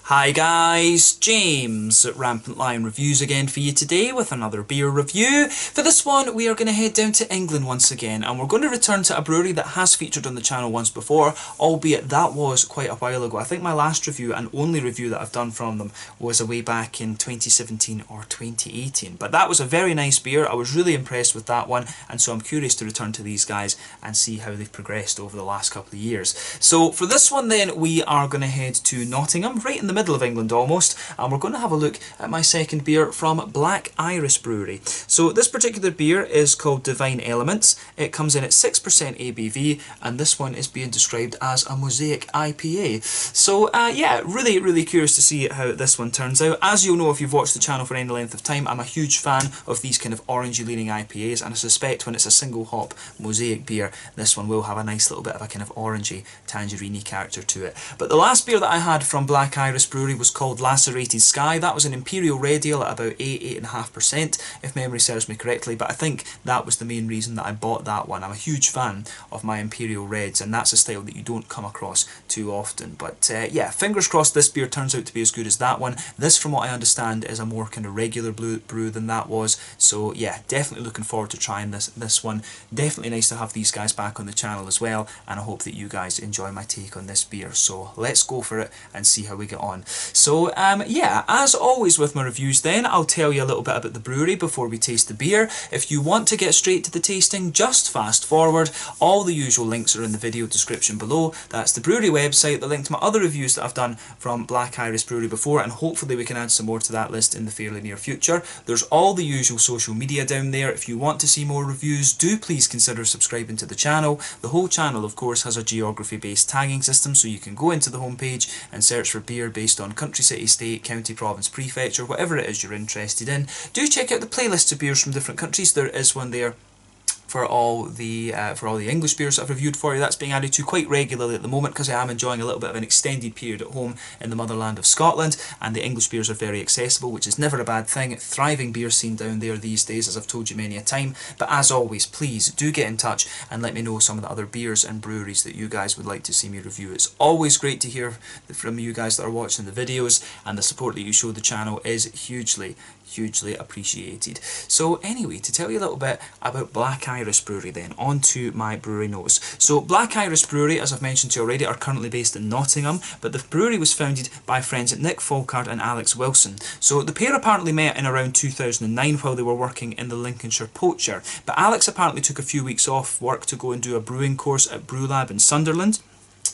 Hi guys, James at Rampant Lion Reviews again for you today with another beer review. For this one we are going to head down to England once again, and we're going to return to a brewery that has featured on the channel once before, albeit that was quite a while ago. I think my last review and only review that I've done from them was way back in 2017 or 2018. But that was a very nice beer. I was really impressed with that one, and so I'm curious to return to these guys and see how they've progressed over the last couple of years. So for this one then, we are going to head to Nottingham, right in the middle of England almost, and we're going to have a look at my second beer from Black Iris Brewery. So this particular beer is called Divine Elements. It comes in at 6% ABV, and this one is being described as a mosaic IPA. So yeah, really curious to see how this one turns out. As you'll know if you've watched the channel for any length of time, I'm a huge fan of these kind of orangey leaning IPAs, and I suspect when it's a single hop mosaic beer, this one will have a nice little bit of a kind of orangey, tangerine-y character to it. But the last beer that I had from Black Iris Brewery was called Lacerated Sky. That was an Imperial Red Ale at about 8.5%, if memory serves me correctly, but I think that was the main reason that I bought that one. I'm a huge fan of my Imperial Reds, and that's a style that you don't come across too often. But yeah, fingers crossed this beer turns out to be as good as that one. This, from what I understand, is a more kind of regular brew than that was, so yeah, definitely looking forward to trying this one. Definitely nice to have these guys back on the channel as well, and I hope that you guys enjoy my take on this beer. So let's go for it and see how we get on. So yeah, as always with my reviews then, I'll tell you a little bit about the brewery before we taste the beer. If you want to get straight to the tasting, just fast forward. All the usual links are in the video description below. That's the brewery website, the link to my other reviews that I've done from Black Iris Brewery before, and hopefully we can add some more to that list in the fairly near future. There's all the usual social media down there. If you want to see more reviews, do please consider subscribing to the channel. The whole channel, of course, has a geography-based tagging system, so you can go into the homepage and search for beer based on country, city, state, county, province, prefecture, whatever it is you're interested in. Do check out the playlists of beers from different countries. There is one there for all the English beers that I've reviewed for you. That's being added to quite regularly at the moment because I am enjoying a little bit of an extended period at home in the motherland of Scotland, and the English beers are very accessible, which is never a bad thing. Thriving beer scene down there these days, as I've told you many a time. But as always, please do get in touch and let me know some of the other beers and breweries that you guys would like to see me review. It's always great to hear from you guys that are watching the videos, and the support that you show the channel is hugely appreciated. So anyway, to tell you a little bit about Black Iris Brewery then, on to my brewery notes. So Black Iris Brewery, as I've mentioned to you already, are currently based in Nottingham, but the brewery was founded by friends Nick Folkard and Alex Wilson. So the pair apparently met in around 2009 while they were working in the Lincolnshire Poacher, but Alex apparently took a few weeks off work to go and do a brewing course at Brewlab in Sunderland,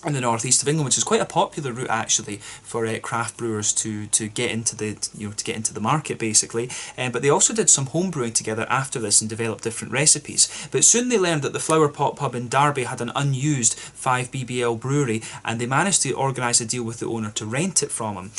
in the northeast of England, which is quite a popular route actually for craft brewers to get into the market basically. But they also did some home brewing together after this and developed different recipes. But soon they learned that the Flower Pot pub in Derby had an unused 5 BBL brewery, and they managed to organise a deal with the owner to rent it from him.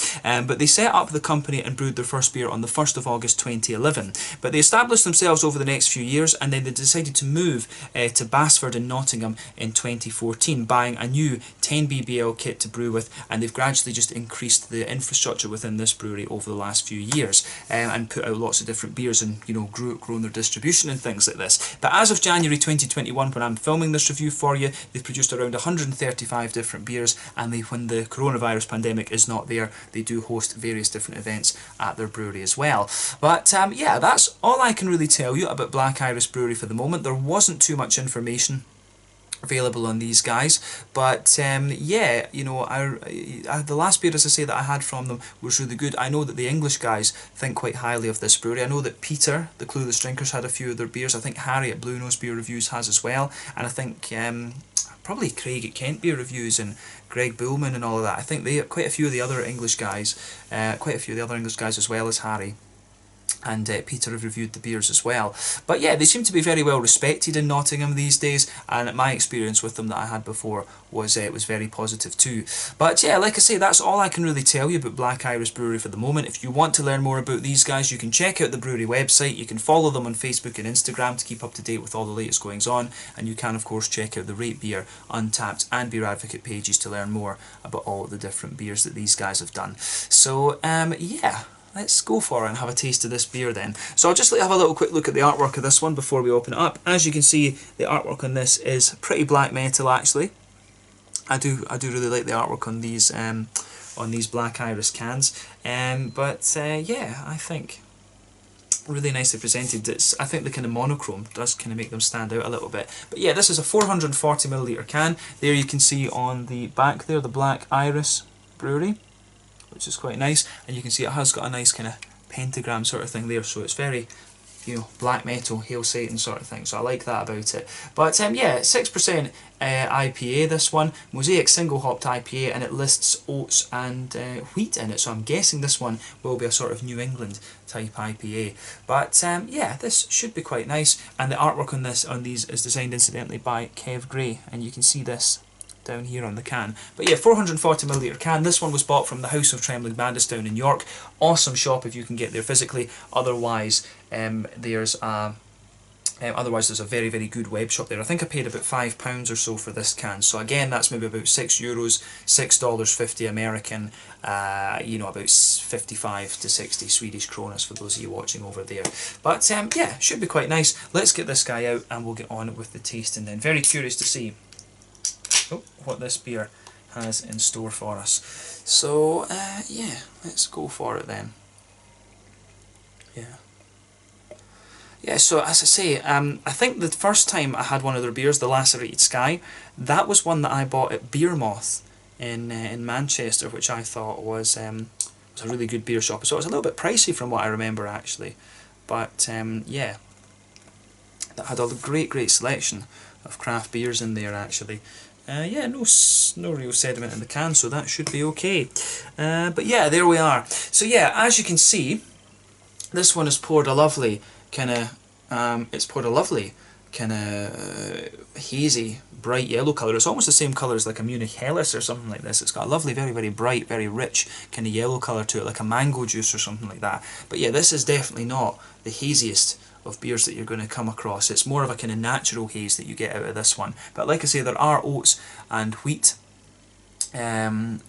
But they set up the company and brewed their first beer on the 1st of August 2011. But they established themselves over the next few years, and then they decided to move to Basford in Nottingham in 2014, buying a new 10 BBL kit to brew with, and they've gradually just increased the infrastructure within this brewery over the last few years, and put out lots of different beers and grown their distribution and things like this. But as of January 2021, when I'm filming this review for you, they've produced around 135 different beers, and when the coronavirus pandemic is not there, they do host various different events at their brewery as well. But yeah, that's all I can really tell you about Black Iris Brewery for the moment. There wasn't too much information available on these guys, but yeah, the last beer, as I say, that I had from them was really good. I know that the English guys think quite highly of this brewery. I know that Peter, the Clueless Drinkers, had a few of their beers. I think Harry at Blue Nose Beer Reviews has as well, and I think probably Craig at Kent Beer Reviews and Greg Bullman and all of that. I think they quite a few of the other English guys, as well as Harry and Peter have reviewed the beers as well. But yeah, they seem to be very well respected in Nottingham these days, and my experience with them that I had before was very positive too. But yeah, like I say, that's all I can really tell you about Black Iris Brewery for the moment. If you want to learn more about these guys, you can check out the brewery website. You can follow them on Facebook and Instagram to keep up to date with all the latest goings on, and you can of course check out the Rate Beer, Untappd and Beer Advocate pages to learn more about all the different beers that these guys have done. So yeah, let's go for it and have a taste of this beer then. So I'll just have a little quick look at the artwork of this one before we open it up. As you can see, the artwork on this is pretty black metal actually. I do really like the artwork on these on these Black Iris cans. Yeah, I think really nicely presented. I think the kind of monochrome does kind of make them stand out a little bit. But yeah, this is a 440ml can. There you can see on the back there, the Black Iris Brewery, which is quite nice. And you can see it has got a nice kind of pentagram sort of thing there, so it's very, you know, black metal, Hail Satan sort of thing, so I like that about it. But yeah, 6% IPA, this one, Mosaic single hopped IPA, and it lists oats and wheat in it, so I'm guessing this one will be a sort of New England type IPA. But yeah, this should be quite nice, and the artwork on these is designed incidentally by Kev Gray, and you can see this down here on the can. But yeah, 440ml can. This one was bought from the House of Trembling Bandits down in York. Awesome shop if you can get there physically. Otherwise, there's a very, very good web shop there. I think I paid about £5 or so for this can. So again, that's maybe about €6, $6.50 American, you know, about 55 to 60 Swedish kronas for those of you watching over there. But yeah, should be quite nice. Let's get this guy out and we'll get on with the tasting then. Very curious to see what this beer has in store for us. So yeah, let's go for it then. Yeah, so as I say, I think the first time I had one of their beers, the Lacerated Sky, that was one that I bought at Beer Moth in Manchester, which I thought was a really good beer shop. So it was a little bit pricey from what I remember actually, but yeah, that had a great selection of craft beers in there actually. Yeah, no real sediment in the can, so that should be okay. But yeah, there we are. So yeah, as you can see, this one has poured a lovely kind of, hazy, bright yellow colour. It's almost the same colour as like a Munich Helles or something like this. It's got a lovely, very, very bright, very rich kind of yellow colour to it, like a mango juice or something like that. But yeah, this is definitely not the haziest of beers that you're going to come across. It's more of a kind of natural haze that you get out of this one. But like I say, there are oats and wheat in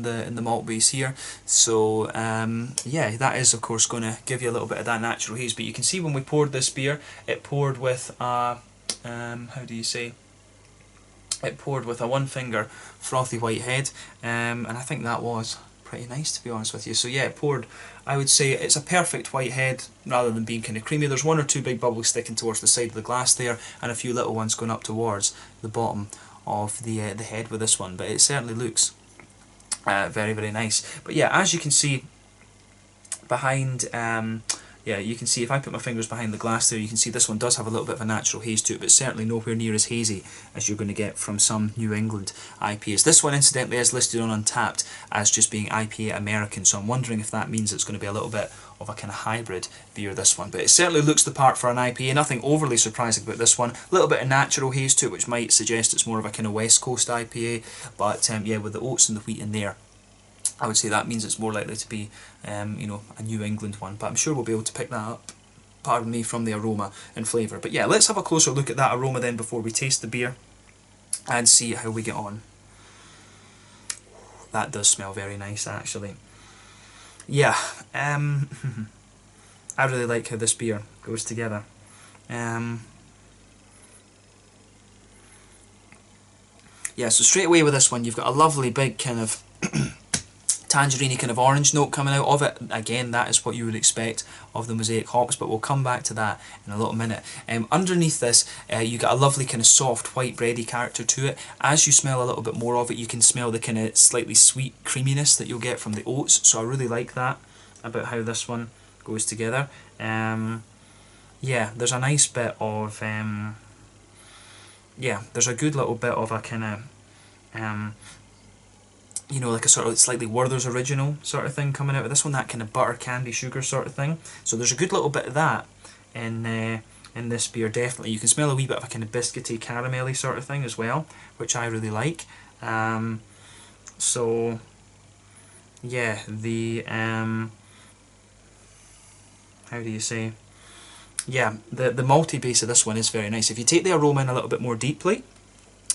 the malt base here, so yeah, that is of course going to give you a little bit of that natural haze. But you can see when we poured this beer, it poured with a how do you say? It poured with a one finger frothy white head, and I think that was pretty nice, to be honest with you. So yeah, it poured, I would say it's a perfect white head rather than being kind of creamy. There's one or two big bubbles sticking towards the side of the glass there, and a few little ones going up towards the bottom of the head with this one, but it certainly looks very, very nice. But yeah, as you can see behind, yeah, you can see if I put my fingers behind the glass there, you can see this one does have a little bit of a natural haze to it, but certainly nowhere near as hazy as you're going to get from some New England IPAs. This one incidentally is listed on Untappd as just being IPA American, so I'm wondering if that means it's going to be a little bit of a kind of hybrid beer, this one. But it certainly looks the part for an IPA, nothing overly surprising about this one. A little bit of natural haze to it, which might suggest it's more of a kind of West Coast IPA, but yeah, with the oats and the wheat in there, I would say that means it's more likely to be, you know, a New England one. But I'm sure we'll be able to pick that up, pardon me, from the aroma and flavour. But yeah, let's have a closer look at that aroma then before we taste the beer and see how we get on. That does smell very nice, actually. Yeah, I really like how this beer goes together. Yeah, so straight away with this one, you've got a lovely big kind of tangerine kind of orange note coming out of it. Again, that is what you would expect of the Mosaic hops, but we'll come back to that in a little minute. Underneath this, you get a lovely kind of soft white bready character to it. As you smell a little bit more of it, you can smell the kind of slightly sweet creaminess that you'll get from the oats, so I really like that about how this one goes together. Yeah, there's a nice bit of, yeah, there's a good little bit of a kind of, you know, like a sort of slightly Werther's Original sort of thing coming out of this one, that kind of butter candy sugar sort of thing. So there's a good little bit of that in this beer, definitely. You can smell a wee bit of a kind of biscuity, caramelly sort of thing as well, which I really like. So yeah, the how do you say? Yeah, the malty base of this one is very nice. If you take the aroma in a little bit more deeply,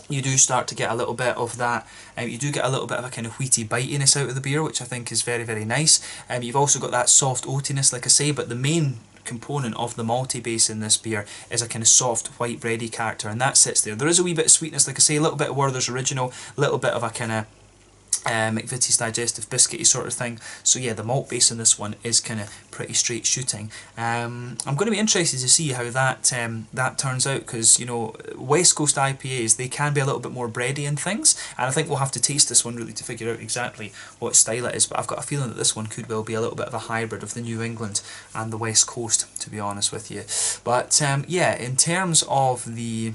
you do start to get a little bit of that, you do get a little bit of a kind of wheaty bitiness out of the beer, which I think is very, very nice. You've also got that soft oatiness, like I say, but the main component of the malty base in this beer is a kind of soft white bready character, and that sits there. There is a wee bit of sweetness, like I say, a little bit of Werther's Original, a little bit of a kind of McVitie's digestive biscuity sort of thing. So yeah, the malt base in this one is kind of pretty straight shooting. I'm going to be interested to see how that turns out, because you know, West Coast IPAs, they can be a little bit more bready and things, and I think we'll have to taste this one really to figure out exactly what style it is. But I've got a feeling that this one could well be a little bit of a hybrid of the New England and the West Coast, to be honest with you. But yeah, in terms of the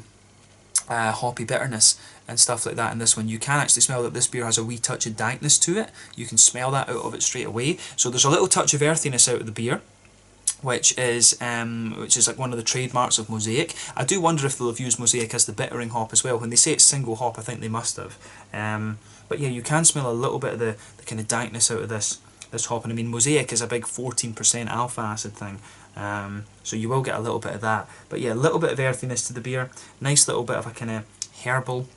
hoppy bitterness and stuff like that in this one, you can actually smell that this beer has a wee touch of dankness to it. You can smell that out of it straight away. So there's a little touch of earthiness out of the beer, which is like one of the trademarks of Mosaic. I do wonder if they'll have used Mosaic as the bittering hop as well. When they say it's single hop, I think they must have. But yeah, you can smell a little bit of the kind of dankness out of this hop. And I mean, Mosaic is a big 14% alpha acid thing. So you will get a little bit of that. But yeah, a little bit of earthiness to the beer. Nice little bit of a kind of herbal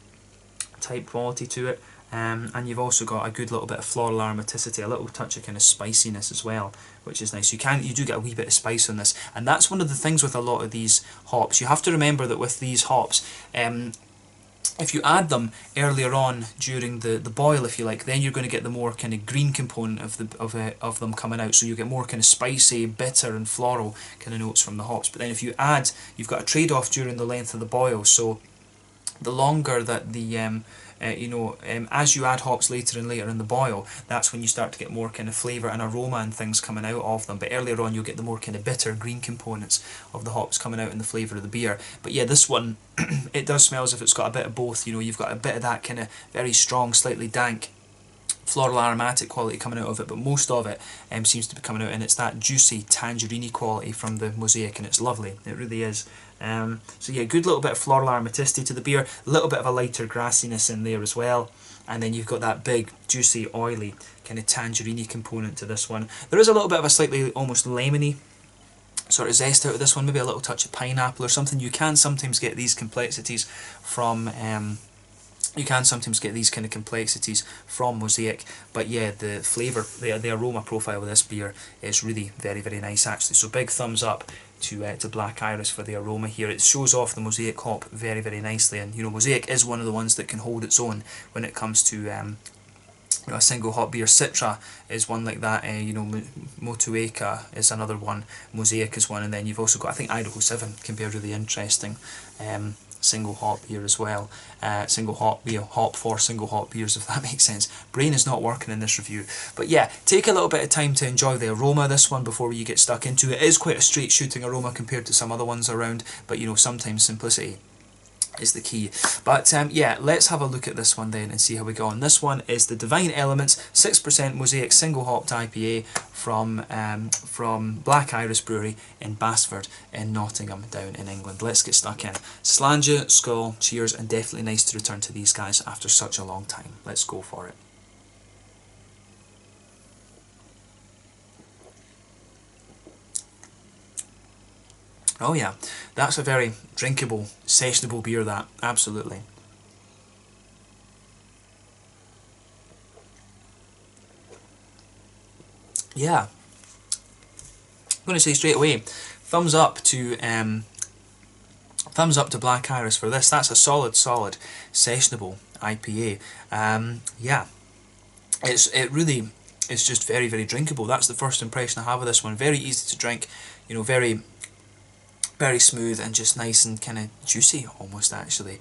type quality to it. And you've also got a good little bit of floral aromaticity, a little touch of kind of spiciness as well, which is nice. You do get a wee bit of spice on this, and that's one of the things with a lot of these hops. You have to remember that with these hops, if you add them earlier on during the boil, if you like, then you're going to get the more kind of green component of them coming out. So you get more kind of spicy, bitter, and floral kind of notes from the hops. But then if you add, you've got a trade-off during the length of the boil. So the longer that the as you add hops later and later in the boil, that's when you start to get more kind of flavour and aroma and things coming out of them. But earlier on, you'll get the more kind of bitter green components of the hops coming out in the flavour of the beer. But yeah, this one, it does smell as if it's got a bit of both. You know, you've got a bit of that kind of very strong, slightly dank floral aromatic quality coming out of it, but most of it seems to be coming out, and it's that juicy tangerine quality from the Mosaic, and it's lovely. It really is. So yeah, good little bit of floral aromaticity to the beer, a little bit of a lighter grassiness in there as well, and then you've got that big, juicy, oily kind of tangerine component to this one. There is a little bit of a slightly almost lemony sort of zest out of this one, maybe a little touch of pineapple or something. You can sometimes get these complexities from Mosaic, but yeah, the flavour, the aroma profile of this beer is really very, very nice actually. So big thumbs up to Black Iris for the aroma here. It shows off the Mosaic hop very, very nicely, and you know, Mosaic is one of the ones that can hold its own when it comes to a single hop beer. Citra is one like that. Motueka is another one. Mosaic is one, and then you've also got, I think Idaho 7 can be a really interesting single hop beer as well. Single hop beer, hop for single hop beers, if that makes sense. Brain is not working in this review. But yeah, take a little bit of time to enjoy the aroma of this one before you get stuck into it. It is quite a straight shooting aroma compared to some other ones around, but you know, sometimes simplicity is the key. But yeah, let's have a look at this one then and see how we go on. This one is the Divine Elements 6% Mosaic single hopped IPA from Black Iris Brewery in Basford in Nottingham down in England. Let's get stuck in. Slàinte, skål, cheers, and definitely nice to return to these guys after such a long time. Let's go for it. Oh yeah, that's a very drinkable, sessionable beer, that, absolutely. Yeah, I'm going to say straight away, thumbs up to Black Iris for this. That's a solid sessionable IPA. Yeah, it really is just very, very drinkable. That's the first impression I have of this one. Very easy to drink, you know, very smooth and just nice and kind of juicy almost actually.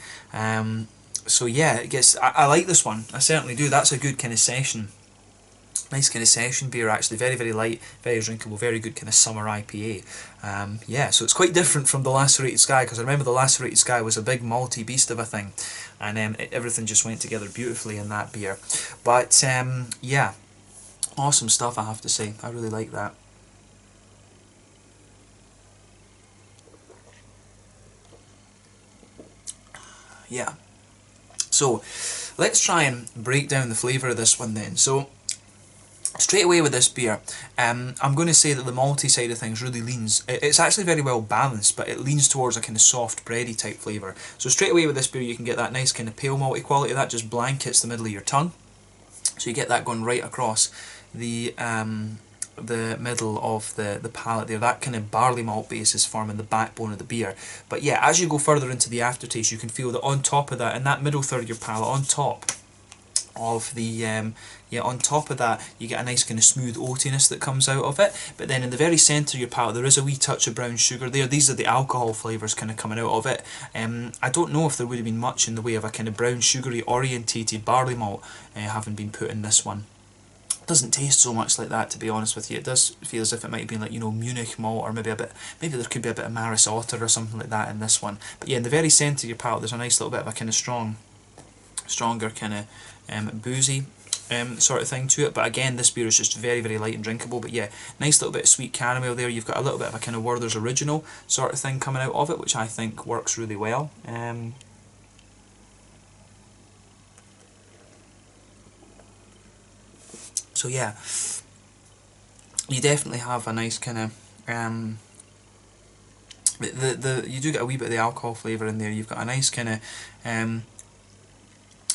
So yeah, I like this one. I certainly do. That's a good kind of session. Nice kind of session beer actually. Very, very light, very drinkable, very good kind of summer IPA. Yeah, so it's quite different from the Lacerated Sky, because I remember the Lacerated Sky was a big malty beast of a thing, and everything just went together beautifully in that beer. But yeah, awesome stuff, I have to say. I really like that. Yeah, so let's try and break down the flavour of this one then. So straight away with this beer, I'm going to say that the malty side of things really leans, it's actually very well balanced, but it leans towards a kind of soft bready type flavour. So straight away with this beer you can get that nice kind of pale malty quality that just blankets the middle of your tongue. So you get that going right across the middle of the palate there. That kind of barley malt base is forming the backbone of the beer. But yeah, as you go further into the aftertaste, you can feel that on top of that, in that middle third of your palate, on top of the yeah, on top of that you get a nice kind of smooth oatiness that comes out of it, but then in the very centre of your palate there is a wee touch of brown sugar there. These are the alcohol flavours kind of coming out of it. I don't know if there would have been much in the way of a kind of brown sugary orientated barley malt having been put in this one. It doesn't taste so much like that, to be honest with you. It does feel as if it might have been like, you know, Munich malt, or maybe there could be a bit of Maris Otter or something like that in this one. But yeah, in the very centre of your palate there's a nice little bit of a kind of stronger kind of boozy sort of thing to it. But again, this beer is just very, very light and drinkable. But yeah, nice little bit of sweet caramel there. You've got a little bit of a kind of Werther's Original sort of thing coming out of it, which I think works really well. So yeah, you definitely have a nice kind of you do get a wee bit of the alcohol flavour in there. You've got a nice kind of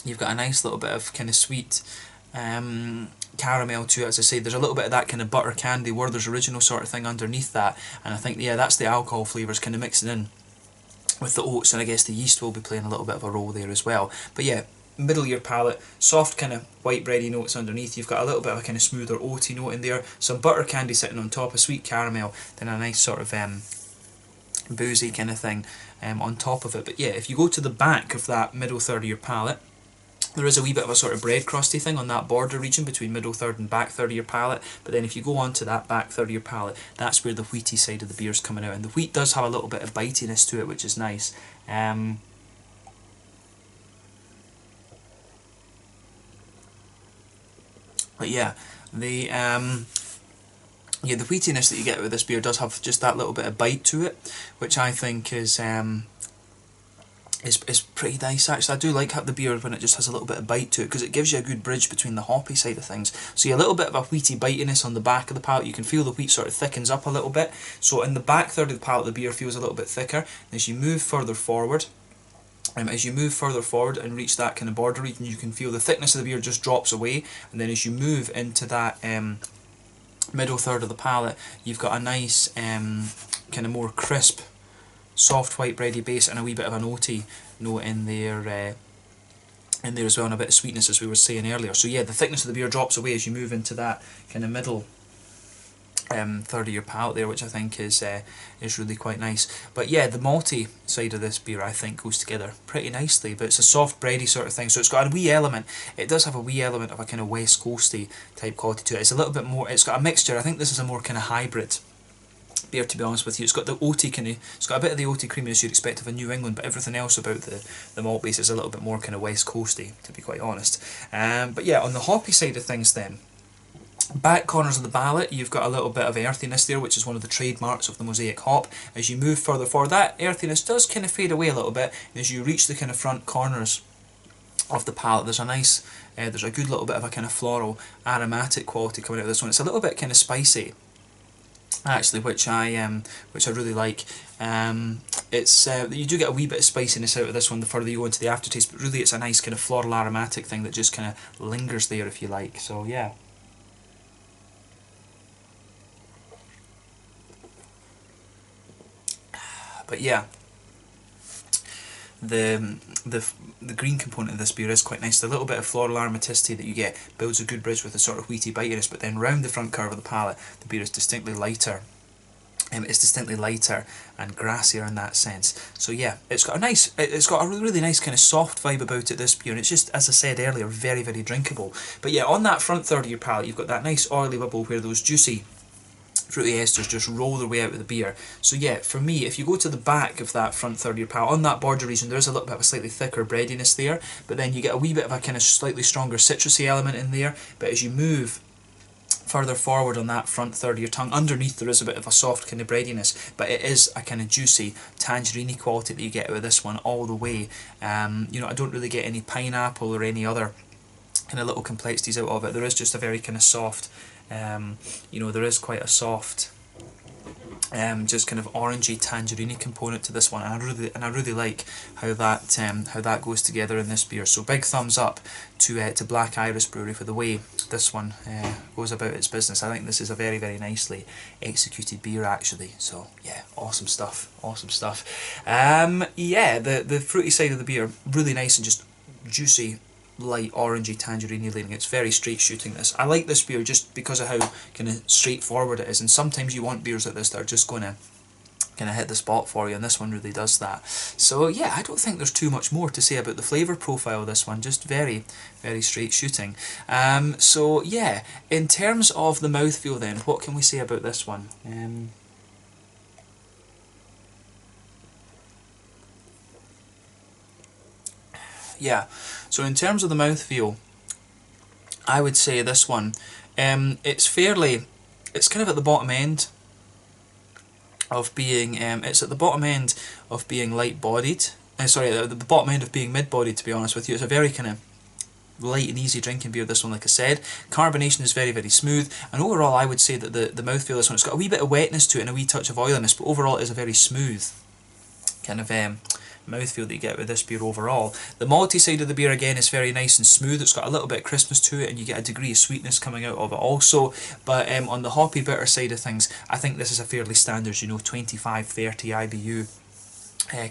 you've got a nice little bit of kind of sweet caramel to it. As I say, there's a little bit of that kind of butter candy Werther's Original sort of thing underneath that, and I think, yeah, that's the alcohol flavours kind of mixing in with the oats, and I guess the yeast will be playing a little bit of a role there as well. But yeah, middle of your palate, soft kind of white bready notes underneath. You've got a little bit of a kind of smoother oaty note in there, some butter candy sitting on top, a sweet caramel, then a nice sort of boozy kind of thing on top of it. But yeah, if you go to the back of that middle third of your palate, there is a wee bit of a sort of bread crusty thing on that border region between middle third and back third of your palate. But then if you go on to that back third of your palate, that's where the wheaty side of the beer is coming out. And the wheat does have a little bit of bitiness to it, which is nice. But yeah, the wheatiness that you get with this beer does have just that little bit of bite to it, which I think is pretty nice actually. I do like the beer when it just has a little bit of bite to it, because it gives you a good bridge between the hoppy side of things. So you have a little bit of a wheaty bitiness on the back of the palate. You can feel the wheat sort of thickens up a little bit. So in the back third of the palate the beer feels a little bit thicker. And as you move further forward, and reach that kind of border region, you can feel the thickness of the beer just drops away. And then as you move into that middle third of the palate, you've got a nice kind of more crisp, soft white bready base and a wee bit of an oaty note in there as well, and a bit of sweetness, as we were saying earlier. So yeah, the thickness of the beer drops away as you move into that kind of middle third of your palate there, which I think is really quite nice. But yeah, the malty side of this beer I think goes together pretty nicely. But it's a soft bready sort of thing, so it's got a wee element. It does have a wee element of a kind of West Coasty type quality to it. It's a little bit more. It's got a mixture. I think this is a more kind of hybrid beer, to be honest with you. It's got the oaty kind of, it's got a bit of the oaty creaminess you'd expect of a New England, but everything else about the malt base is a little bit more kind of West Coasty, to be quite honest. But yeah, on the hoppy side of things then, back corners of the palate, you've got a little bit of earthiness there, which is one of the trademarks of the Mosaic hop. As you move further forward, that earthiness does kind of fade away a little bit, and as you reach the kind of front corners of the palate, there's a nice, there's a good little bit of a kind of floral aromatic quality coming out of this one. It's a little bit kind of spicy, actually, which I really like. It's you do get a wee bit of spiciness out of this one the further you go into the aftertaste, but really it's a nice kind of floral aromatic thing that just kind of lingers there, if you like. So yeah. But yeah, the green component of this beer is quite nice. The little bit of floral aromaticity that you get builds a good bridge with a sort of wheaty bitiness, but then round the front curve of the palate, the beer is distinctly lighter. It's distinctly lighter and grassier in that sense. So yeah, it's got a really nice kind of soft vibe about it, this beer, and it's just, as I said earlier, very, very drinkable. But yeah, on that front third of your palate, you've got that nice oily bubble where those juicy fruity esters just roll their way out of the beer. So yeah, for me, if you go to the back of that front third of your palate, on that border region, there is a little bit of a slightly thicker breadiness there, but then you get a wee bit of a kind of slightly stronger citrusy element in there. But as you move further forward on that front third of your tongue, underneath there is a bit of a soft kind of breadiness, but it is a kind of juicy tangerine quality that you get out of this one all the way. You know, I don't really get any pineapple or any other kind of little complexities out of it. There is just a very kind of soft, you know, there is quite a soft, just kind of orangey tangerine component to this one, and I really like how that goes together in this beer. So big thumbs up to Black Iris Brewery for the way this one goes about its business. I think this is a very, very nicely executed beer, actually. So yeah, awesome stuff, awesome stuff. Yeah, the fruity side of the beer, really nice and just juicy light orangey tangerine leaning. It's very straight shooting this. I like this beer just because of how kind of straightforward it is, and sometimes you want beers like this that are just going to kind of hit the spot for you, and this one really does that. So yeah, I don't think there's too much more to say about the flavour profile of this one, just very, very straight shooting. So yeah, in terms of the mouthfeel then, what can we say about this one? Yeah, so in terms of the mouthfeel, I would say this one, it's kind of at the bottom end of being, it's at the bottom end of being light-bodied. Sorry, the bottom end of being mid-bodied, to be honest with you. It's a very kind of light and easy drinking beer, this one, like I said. Carbonation is very, very smooth, and overall I would say that the mouthfeel of this one, it's got a wee bit of wetness to it and a wee touch of oiliness, but overall it is a very smooth kind of mouthfeel that you get with this beer overall. The malty side of the beer again is very nice and smooth. It's got a little bit of crispness to it, and you get a degree of sweetness coming out of it also. But on the hoppy bitter side of things, I think this is a fairly standard, 25-30 IBU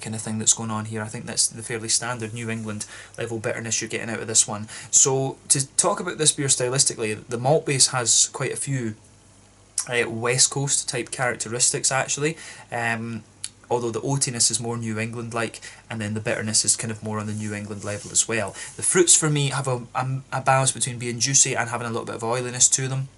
kind of thing that's going on here. I think that's the fairly standard New England level bitterness you're getting out of this one. So to talk about this beer stylistically, the malt base has quite a few West Coast type characteristics actually. Although the oatiness is more New England like, and then the bitterness is kind of more on the New England level as well. The fruits for me have a balance between being juicy and having a little bit of oiliness to them,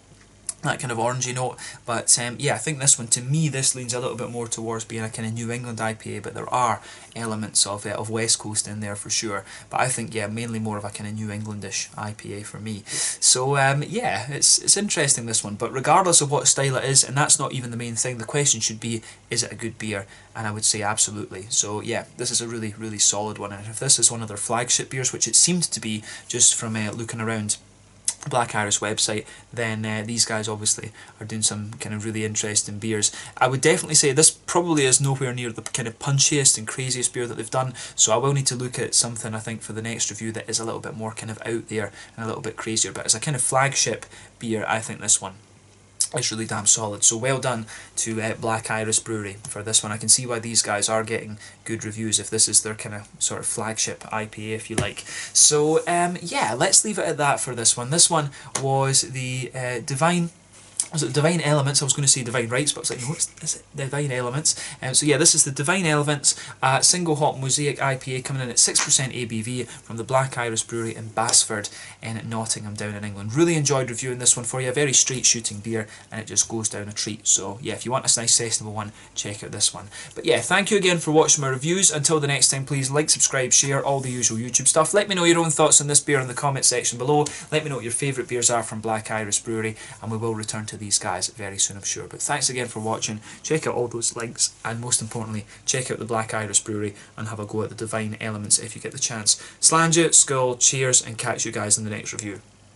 that kind of orangey note. But yeah, I think this one, to me, this leans a little bit more towards being a kind of New England IPA, but there are elements of West Coast in there for sure. But I think, yeah, mainly more of a kind of New Englandish IPA for me. So yeah, it's interesting, this one. But regardless of what style it is, and that's not even the main thing, the question should be, is it a good beer? And I would say absolutely. So yeah, this is a really, really solid one. And if this is one of their flagship beers, which it seemed to be just from looking around Black Iris website, then these guys obviously are doing some kind of really interesting beers. I would definitely say this probably is nowhere near the kind of punchiest and craziest beer that they've done, so I will need to look at something, I think, for the next review that is a little bit more kind of out there and a little bit crazier. But as a kind of flagship beer, I think this one is really damn solid. So well done to Black Iris Brewery for this one. I can see why these guys are getting good reviews if this is their kind of sort of flagship IPA, if you like. So yeah, let's leave it at that for this one. This one was the Divine Elements. I was going to say Divine Rights, but I was like, no, it's Divine Elements. So yeah, this is the Divine Elements single hop mosaic IPA, coming in at 6% ABV from the Black Iris Brewery in Basford in Nottingham down in England. Really enjoyed reviewing this one for you. A very straight shooting beer, and it just goes down a treat. So yeah, if you want a nice sessionable one, check out this one. But yeah, thank you again for watching my reviews. Until the next time, please like, subscribe, share, all the usual YouTube stuff. Let me know your own thoughts on this beer in the comment section below. Let me know what your favourite beers are from Black Iris Brewery, and we will return to these guys very soon, I'm sure. But thanks again for watching. Check out all those links, and most importantly, check out the Black Iris Brewery and have a go at the Divine Elements if you get the chance. Slàinte, skål, cheers, and catch you guys in the next review.